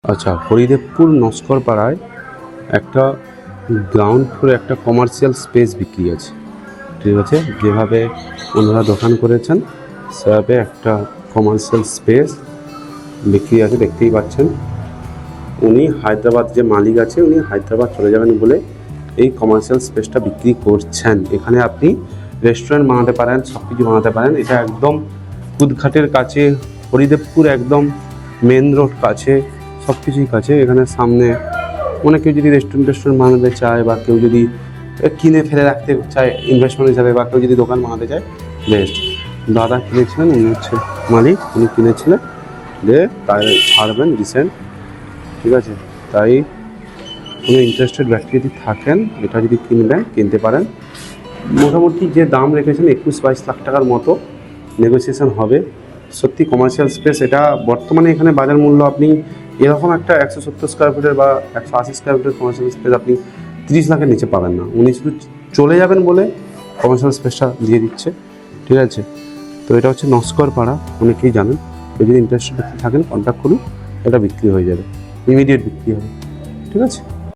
আচ্ছা, হরিদেবপুর নস্কর পাড়ায় একটা গ্রাউন্ড ফ্লোরে একটা কমার্শিয়াল স্পেস বিক্রি আছে। ঠিক আছে, যেভাবে ওনারা দোকান করেছেন সেভাবে একটা কমার্শিয়াল স্পেস বিক্রি আছে, দেখতেই পাচ্ছেন। উনি হায়দ্রাবাদ, যে মালিক আছে উনি হায়দ্রাবাদ চলে যাবেন বলে এই কমার্শিয়াল স্পেসটা বিক্রি করছেন। এখানে আপনি রেস্টুরেন্ট বানাতে পারেন, সব কিছু বানাতে পারেন। এটা একদম কুদঘাটের কাছে, হরিদেবপুর একদম মেন রোড কাছে, সব কিছুই কাছে। এখানে সামনে মানে কেউ যদি রেস্টুরেন্ট বানাতে চায় বা কেউ যদি কিনে ফেলে রাখতে চায় ইনভেস্টমেন্ট হিসাবে, বা কেউ যদি দোকান বানাতে চায়, বেস্ট। দাদা কিনেছিলেন, উনি হচ্ছে মালিক, উনি কিনেছিলেন, দিয়ে তাই ছাড়বেন রিসেন্ট। ঠিক আছে, তাই কোনো ইন্টারেস্টেড ব্যক্তি যদি থাকেন এটা যদি কিনতে পারেন। মোটামুটি যে দাম রেখেছেন 21-22 লাখ টাকার মতো, নেগোসিয়েশন হবে। সত্যি কমার্শিয়াল স্পেস এটা। বর্তমানে এখানে বাজার মূল্য আপনি এরকম একটা 170 স্কোয়ার ফিটের বা 180 স্কোয়ার ফিটের কমার্শিয়াল স্পেস আপনি 30 লাখের নিচে পাবেন না। উনি শুধু চলে যাবেন বলে কমার্শিয়াল স্পেসটা দিয়ে দিচ্ছে। ঠিক আছে, তো এটা হচ্ছে নস্কর পাড়া, অনেকেই জানেন। কেউ যদি ইন্টারেস্টেড থাকেন কন্ট্যাক্ট করুন, এটা বিক্রি হয়ে যাবে, ইমিডিয়েট বিক্রি হবে। ঠিক আছে।